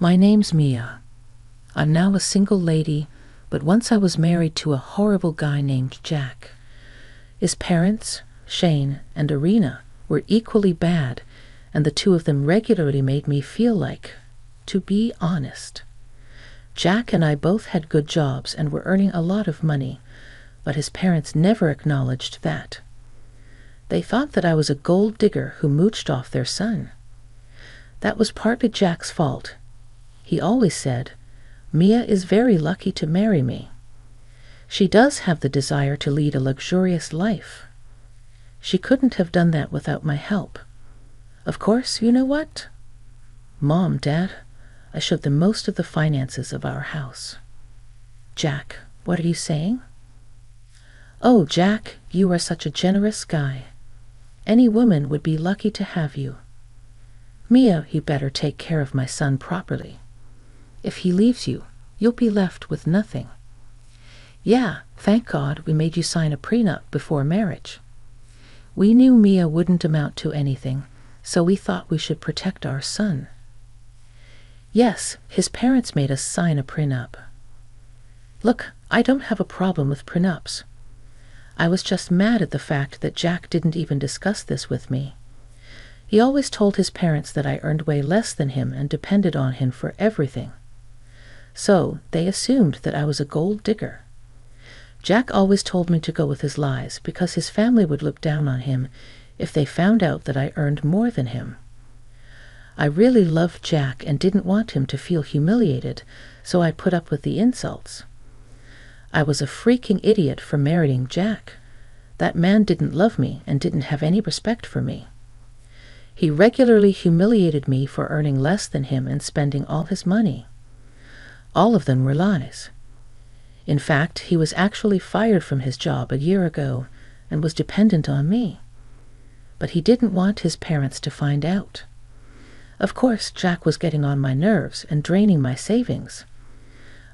My name's Mia. I'm now a single lady, but once I was married to a horrible guy named Jack. His parents, Shane and Irina, were equally bad, and the two of them regularly made me feel like, to be honest. Jack and I both had good jobs and were earning a lot of money, but his parents never acknowledged that. They thought that I was a gold digger who mooched off their son. That was partly Jack's fault. He always said, "Mia is very lucky to marry me. She does have the desire to lead a luxurious life. She couldn't have done that without my help. Of course, you know what? Mom, Dad, I showed them most of the finances of our house." "Jack, what are you saying?" "Oh, Jack, you are such a generous guy. Any woman would be lucky to have you. Mia, you better take care of my son properly. If he leaves you, you'll be left with nothing. Yeah, thank God we made you sign a prenup before marriage. We knew Mia wouldn't amount to anything, so we thought we should protect our son." "Yes, his parents made us sign a prenup. Look, I don't have a problem with prenups. I was just mad at the fact that Jack didn't even discuss this with me. He always told his parents that I earned way less than him and depended on him for everything. So they assumed that I was a gold digger. Jack always told me to go with his lies because his family would look down on him if they found out that I earned more than him. I really loved Jack and didn't want him to feel humiliated, so I put up with the insults. I was a freaking idiot for marrying Jack. That man didn't love me and didn't have any respect for me. He regularly humiliated me for earning less than him and spending all his money. All of them were lies. In fact, he was actually fired from his job a year ago and was dependent on me. But he didn't want his parents to find out. Of course, Jack was getting on my nerves and draining my savings.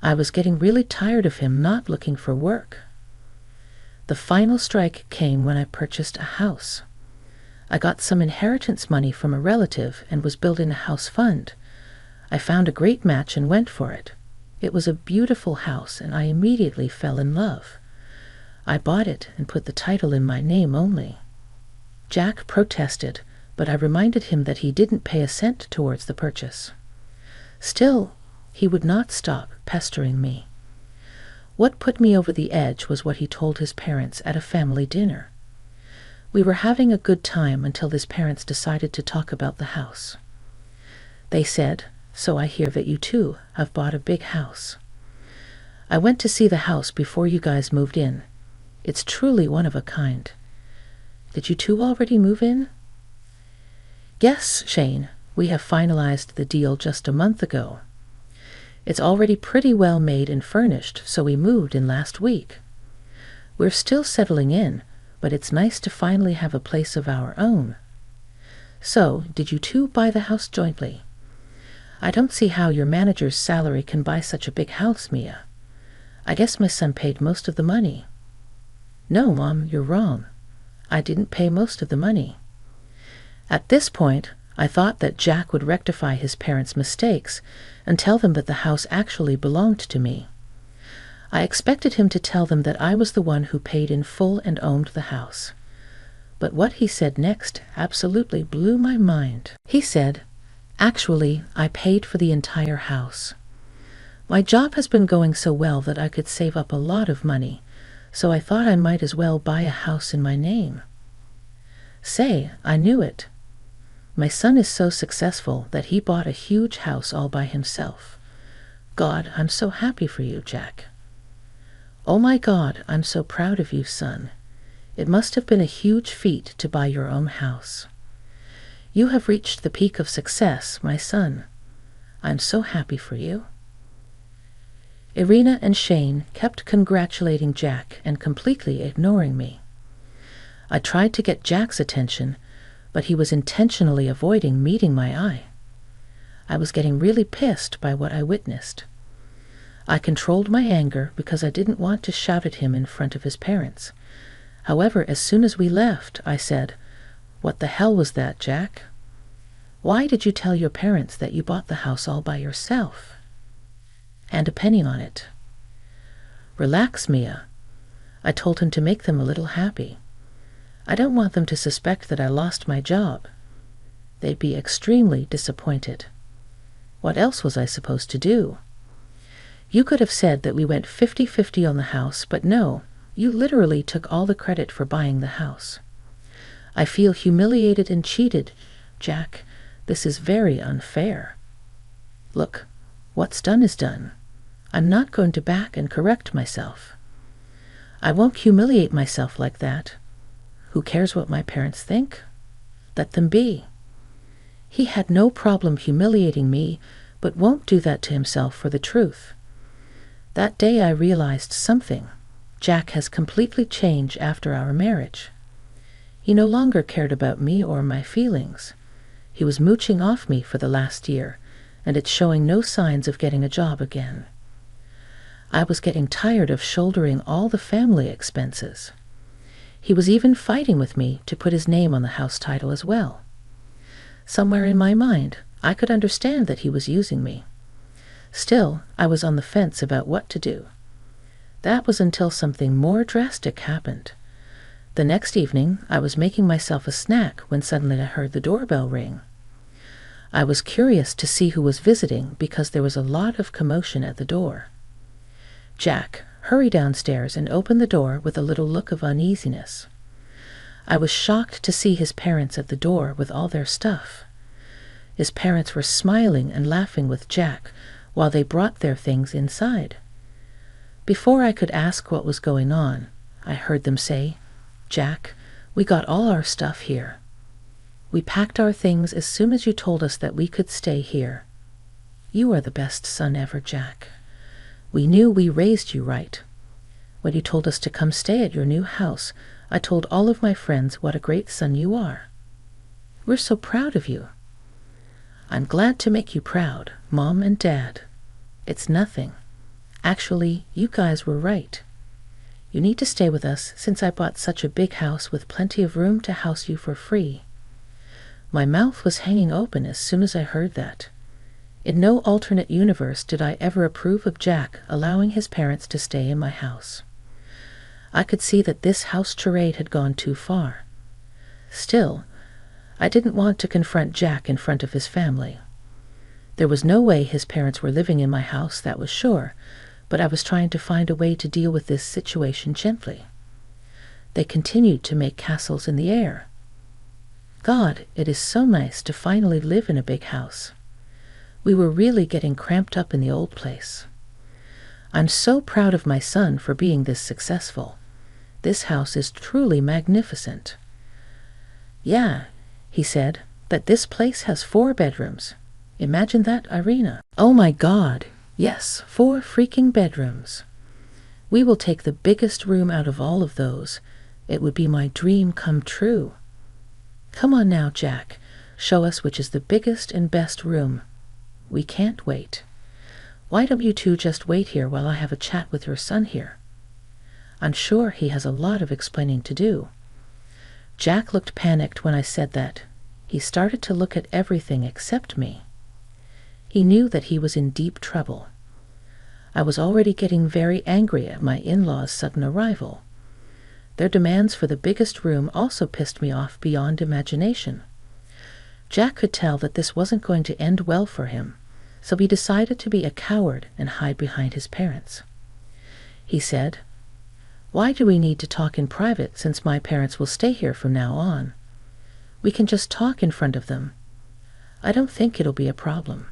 I was getting really tired of him not looking for work. The final strike came when I purchased a house. I got some inheritance money from a relative and was building a house fund. I found a great match and went for it. It was a beautiful house, and I immediately fell in love. I bought it and put the title in my name only. Jack protested, but I reminded him that he didn't pay a cent towards the purchase. Still, he would not stop pestering me. What put me over the edge was what he told his parents at a family dinner. We were having a good time until his parents decided to talk about the house. They said, "So I hear that you too have bought a big house. I went to see the house before you guys moved in. It's truly one of a kind. Did you two already move in?" "Yes, Shane, we have finalized the deal just a month ago. It's already pretty well made and furnished, so we moved in last week. We're still settling in, but it's nice to finally have a place of our own. So, did you two buy the house jointly? I don't see how your manager's salary can buy such a big house, Mia. I guess my son paid most of the money." "No, Mom, you're wrong. I didn't pay most of the money." At this point, I thought that Jack would rectify his parents' mistakes and tell them that the house actually belonged to me. I expected him to tell them that I was the one who paid in full and owned the house. But what he said next absolutely blew my mind. He said, "Actually, I paid for the entire house. My job has been going so well that I could save up a lot of money, so I thought I might as well buy a house in my name." Say, I knew it. My son is so successful that he bought a huge house all by himself. God, I'm so happy for you, Jack. Oh my God, I'm so proud of you, son. It must have been a huge feat to buy your own house. You have reached the peak of success, my son. I'm so happy for you. Irina and Shane kept congratulating Jack and completely ignoring me. I tried to get Jack's attention, but he was intentionally avoiding meeting my eye. I was getting really pissed by what I witnessed. I controlled my anger because I didn't want to shout at him in front of his parents. However, as soon as we left, I said, "What the hell was that, Jack?" Why did you tell your parents that you bought the house all by yourself? And a penny on it. Relax, Mia. I told him to make them a little happy. I don't want them to suspect that I lost my job. They'd be extremely disappointed. What else was I supposed to do? You could have said that we went 50-50 on the house, but no, you literally took all the credit for buying the house. I feel humiliated and cheated. Jack, this is very unfair. Look, what's done is done. I'm not going to back and correct myself. I won't humiliate myself like that. Who cares what my parents think? Let them be. He had no problem humiliating me, but won't do that to himself for the truth. That day I realized something. Jack has completely changed after our marriage. He no longer cared about me or my feelings. He was mooching off me for the last year, and it's showing no signs of getting a job again. I was getting tired of shouldering all the family expenses. He was even fighting with me to put his name on the house title as well. Somewhere in my mind, I could understand that he was using me. Still, I was on the fence about what to do. That was until something more drastic happened. The next evening, I was making myself a snack when suddenly I heard the doorbell ring. I was curious to see who was visiting because there was a lot of commotion at the door. Jack, hurry downstairs and open the door with a little look of uneasiness. I was shocked to see his parents at the door with all their stuff. His parents were smiling and laughing with Jack while they brought their things inside. Before I could ask what was going on, I heard them say, "Jack, we got all our stuff here. We packed our things as soon as you told us that we could stay here. You are the best son ever, Jack. We knew we raised you right. When you told us to come stay at your new house, I told all of my friends what a great son you are. We're so proud of you." "I'm glad to make you proud, Mom and Dad. It's nothing. Actually, you guys were right. You need to stay with us since I bought such a big house with plenty of room to house you for free." My mouth was hanging open as soon as I heard that. In no alternate universe did I ever approve of Jack allowing his parents to stay in my house. I could see that this house charade had gone too far. Still, I didn't want to confront Jack in front of his family. There was no way his parents were living in my house, that was sure, but I was trying to find a way to deal with this situation gently. They continued to make castles in the air. God, it is so nice to finally live in a big house. We were really getting cramped up in the old place. I'm so proud of my son for being this successful. This house is truly magnificent. Yeah, he said, that this place has 4 bedrooms. Imagine that, Irina. Oh my God, yes, 4 freaking bedrooms. We will take the biggest room out of all of those. It would be my dream come true. Come on now, Jack. Show us which is the biggest and best room. We can't wait. Why don't you two just wait here while I have a chat with your son here? I'm sure he has a lot of explaining to do. Jack looked panicked when I said that. He started to look at everything except me. He knew that he was in deep trouble. I was already getting very angry at my in-laws' sudden arrival. Their demands for the biggest room also pissed me off beyond imagination. Jack could tell that this wasn't going to end well for him, so he decided to be a coward and hide behind his parents. He said, "Why do we need to talk in private since my parents will stay here from now on? We can just talk in front of them. I don't think it'll be a problem."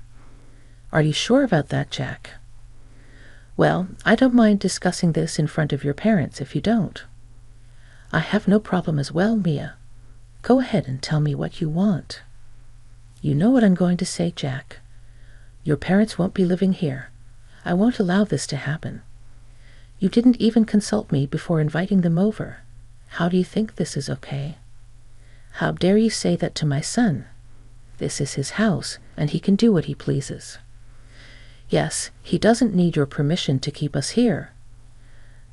"Are you sure about that, Jack?" "Well, I don't mind discussing this in front of your parents if you don't." "I have no problem as well, Mia. Go ahead and tell me what you want." "You know what I'm going to say, Jack. Your parents won't be living here. I won't allow this to happen. You didn't even consult me before inviting them over. How do you think this is okay? How dare you say that to my son? This is his house, and he can do what he pleases. Yes, he doesn't need your permission to keep us here.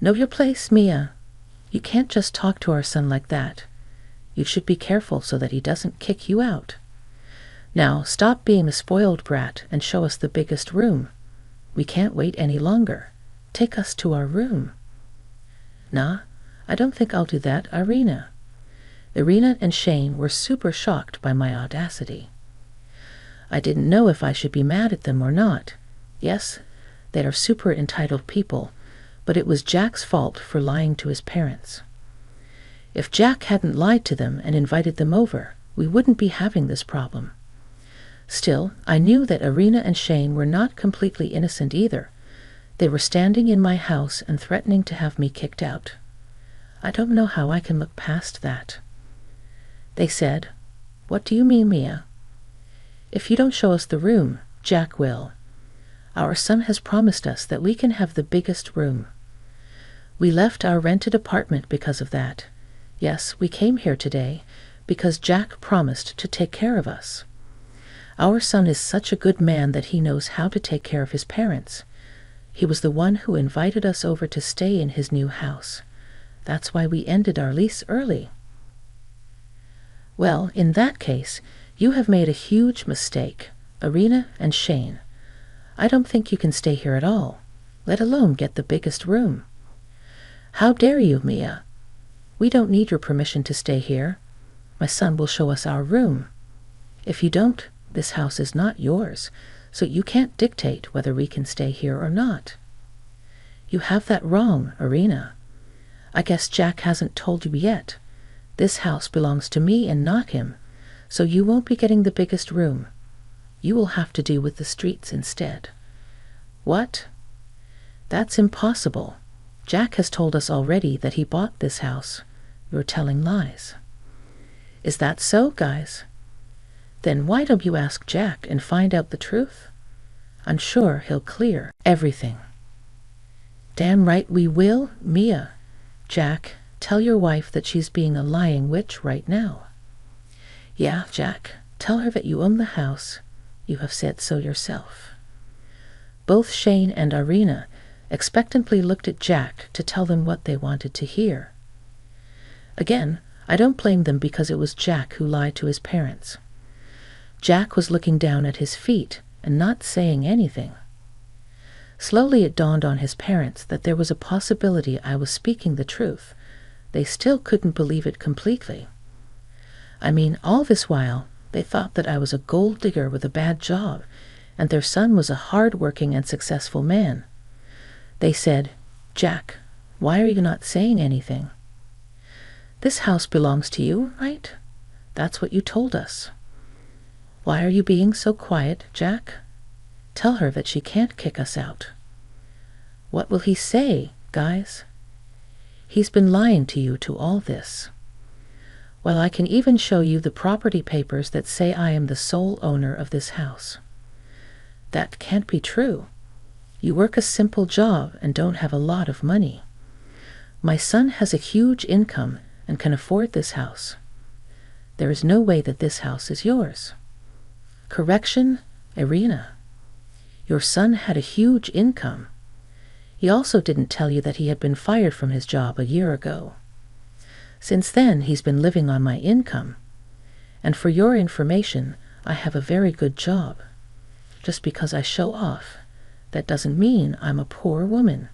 Know your place, Mia. You can't just talk to our son like that. You should be careful so that he doesn't kick you out. Now stop being a spoiled brat and show us the biggest room. We can't wait any longer. Take us to our room." "Nah, I don't think I'll do that, Irina." Irina and Shane were super shocked by my audacity. I didn't know if I should be mad at them or not. Yes, they are super entitled people, but it was Jack's fault for lying to his parents. If Jack hadn't lied to them and invited them over, we wouldn't be having this problem. Still, I knew that Irina and Shane were not completely innocent either. They were standing in my house and threatening to have me kicked out. I don't know how I can look past that. They said, "What do you mean, Mia?" "If you don't show us the room, Jack will. Our son has promised us that we can have the biggest room. We left our rented apartment because of that. Yes, we came here today because Jack promised to take care of us. Our son is such a good man that he knows how to take care of his parents. He was the one who invited us over to stay in his new house. That's why we ended our lease early." "Well, in that case, you have made a huge mistake, Irina and Shane. I don't think you can stay here at all, let alone get the biggest room." "How dare you, Mia? We don't need your permission to stay here. My son will show us our room. If you don't, this house is not yours, so you can't dictate whether we can stay here or not." "You have that wrong, Irina. I guess Jack hasn't told you yet. This house belongs to me and not him, so you won't be getting the biggest room. You will have to deal with the streets instead." "What?" "That's impossible. Jack has told us already that he bought this house. You're telling lies." "Is that so, guys? Then why don't you ask Jack and find out the truth? I'm sure he'll clear everything." "Damn right we will, Mia. Jack, tell your wife that she's being a lying witch right now." "Yeah, Jack, tell her that you own the house. You have said so yourself." Both Shane and Irina expectantly looked at Jack to tell them what they wanted to hear. Again, I don't blame them because it was Jack who lied to his parents. Jack was looking down at his feet and not saying anything. Slowly it dawned on his parents that there was a possibility I was speaking the truth. They still couldn't believe it completely. I mean, all this while, they thought that I was a gold digger with a bad job, and their son was a hard-working and successful man. They said, "Jack, why are you not saying anything? This house belongs to you, right? That's what you told us. Why are you being so quiet, Jack? Tell her that she can't kick us out." "What will he say, guys?" "He's been lying to you to all this. Well, I can even show you the property papers that say I am the sole owner of this house." "That can't be true. You work a simple job and don't have a lot of money. My son has a huge income and can afford this house. There is no way that this house is yours." "Correction, Irina. Your son had a huge income. He also didn't tell you that he had been fired from his job a year ago. Since then, he's been living on my income. And for your information, I have a very good job. Just because I show off, that doesn't mean I'm a poor woman."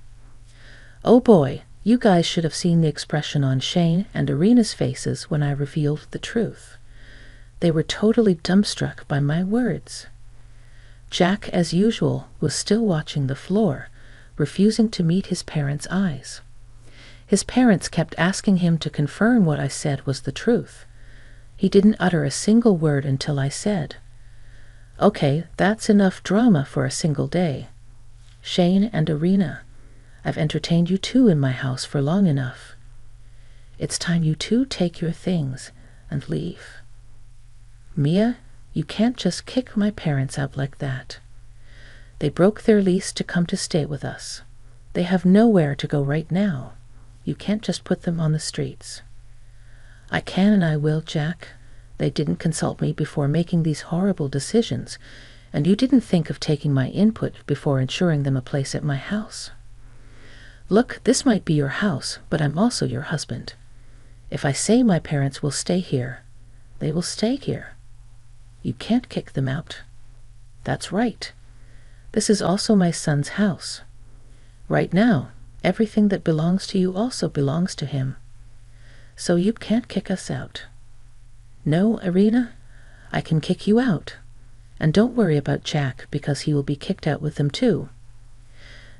Oh boy, you guys should have seen the expression on Shane and Irina's faces when I revealed the truth. They were totally dumbstruck by my words. Jack, as usual, was still watching the floor, refusing to meet his parents' eyes. His parents kept asking him to confirm what I said was the truth. He didn't utter a single word until I said, "Okay, that's enough drama for a single day. Shane and Irina, I've entertained you two in my house for long enough. It's time you two take your things and leave. Mia, you can't just kick my parents out like that. They broke their lease to come to stay with us. They have nowhere to go right now. You can't just put them on the streets." "I can and I will, Jack. They didn't consult me before making these horrible decisions, and you didn't think of taking my input before ensuring them a place at my house. Look, this might be your house, but I'm also your husband. If I say my parents will stay here, they will stay here. You can't kick them out. That's right. This is also my son's house. Right now, everything that belongs to you also belongs to him. So you can't kick us out. No, Irina, I can kick you out. And don't worry about Jack, because he will be kicked out with them too.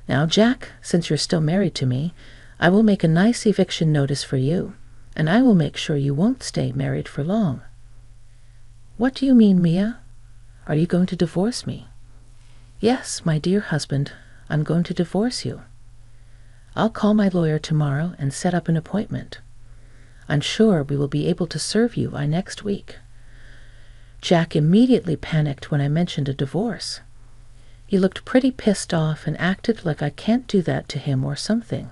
Now, Jack, since you're still married to me, I will make a nice eviction notice for you, and I will make sure you won't stay married for long. What do you mean, Mia? Are you going to divorce me? Yes, my dear husband, I'm going to divorce you. I'll call my lawyer tomorrow and set up an appointment. I'm sure we will be able to serve you by next week. Jack immediately panicked when I mentioned a divorce. He looked pretty pissed off and acted like I can't do that to him or something.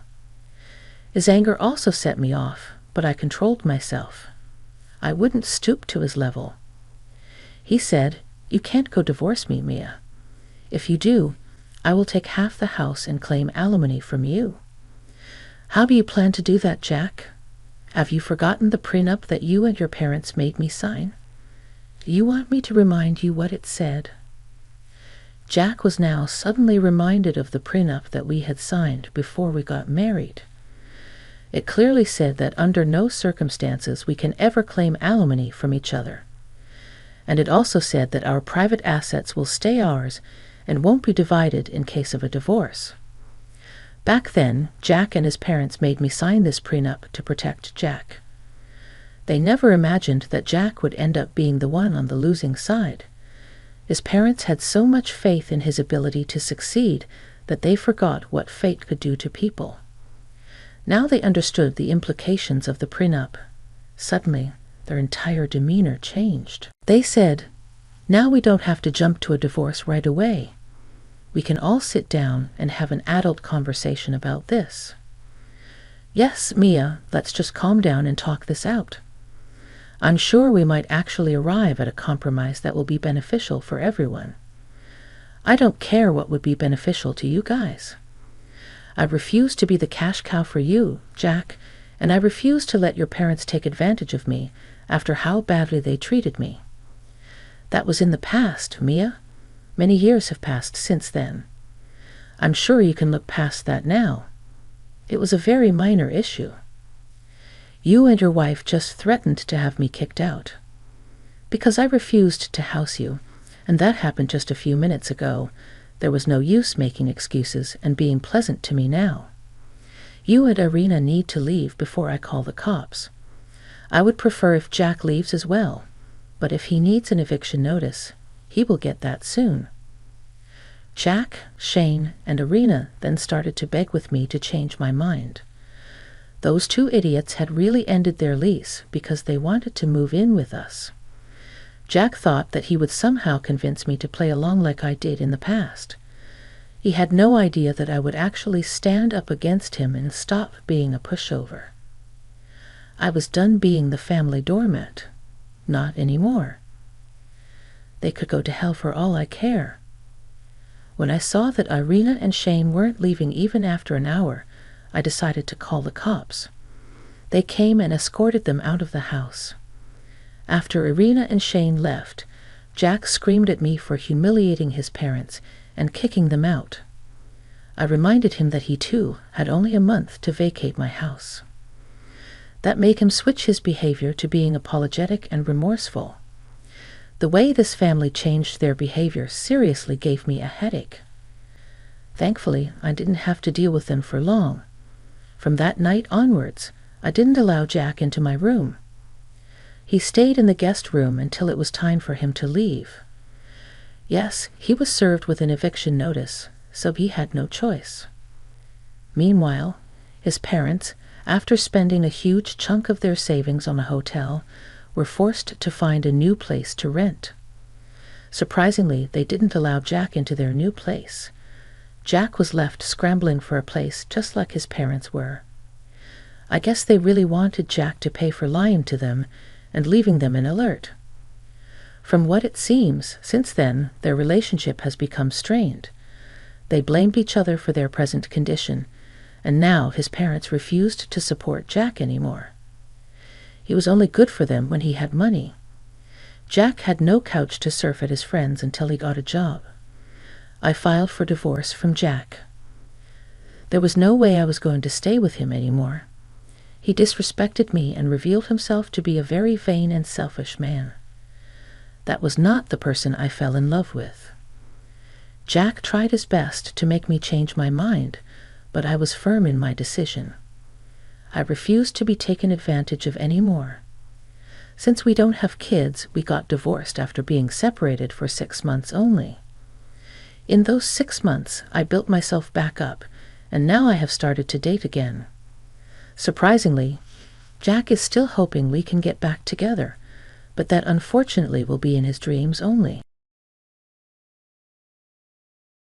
His anger also set me off, but I controlled myself. I wouldn't stoop to his level. He said, "You can't go divorce me, Mia. If you do, I will take half the house and claim alimony from you." How do you plan to do that, Jack? Have you forgotten the prenup that you and your parents made me sign? Do you want me to remind you what it said? Jack was now suddenly reminded of the prenup that we had signed before we got married. It clearly said that under no circumstances we can ever claim alimony from each other. And it also said that our private assets will stay ours and won't be divided in case of a divorce. Back then, Jack and his parents made me sign this prenup to protect Jack. They never imagined that Jack would end up being the one on the losing side. His parents had so much faith in his ability to succeed that they forgot what fate could do to people. Now they understood the implications of the prenup. Suddenly, their entire demeanor changed. They said, "Now we don't have to jump to a divorce right away. We can all sit down and have an adult conversation about this. Yes, Mia, let's just calm down and talk this out. I'm sure we might actually arrive at a compromise that will be beneficial for everyone. I don't care what would be beneficial to you guys. I refuse to be the cash cow for you, Jack, and I refuse to let your parents take advantage of me after how badly they treated me. That was in the past, Mia. Many years have passed since then. I'm sure you can look past that now. It was a very minor issue. You and your wife just threatened to have me kicked out. Because I refused to house you, and that happened just a few minutes ago, there was no use making excuses and being pleasant to me now. You and Irina need to leave before I call the cops. I would prefer if Jack leaves as well, but if he needs an eviction notice, he will get that soon. Jack, Shane, and Irina then started to beg with me to change my mind. Those two idiots had really ended their lease because they wanted to move in with us. Jack thought that he would somehow convince me to play along like I did in the past. He had no idea that I would actually stand up against him and stop being a pushover. I was done being the family doormat. Not anymore. They could go to hell for all I care. When I saw that Irina and Shane weren't leaving even after an hour, I decided to call the cops. They came and escorted them out of the house. After Irina and Shane left, Jack screamed at me for humiliating his parents and kicking them out. I reminded him that he too had only a month to vacate my house. That made him switch his behavior to being apologetic and remorseful. The way this family changed their behavior seriously gave me a headache. Thankfully, I didn't have to deal with them for long. From that night onwards, I didn't allow Jack into my room. He stayed in the guest room until it was time for him to leave. Yes, he was served with an eviction notice, so he had no choice. Meanwhile, his parents, after spending a huge chunk of their savings on a hotel, were forced to find a new place to rent. Surprisingly, they didn't allow Jack into their new place. Jack was left scrambling for a place just like his parents were. I guess they really wanted Jack to pay for lying to them and leaving them in alert. From what it seems, since then, their relationship has become strained. They blamed each other for their present condition, and now his parents refused to support Jack anymore. He was only good for them when he had money. Jack had no couch to surf at his friend's until he got a job. I filed for divorce from Jack. There was no way I was going to stay with him anymore. He disrespected me and revealed himself to be a very vain and selfish man. That was not the person I fell in love with. Jack tried his best to make me change my mind, but I was firm in my decision. I refused to be taken advantage of any more. Since we don't have kids, we got divorced after being separated for 6 months only. In those 6 months, I built myself back up, and now I have started to date again. Surprisingly, Jack is still hoping we can get back together, but that unfortunately will be in his dreams only.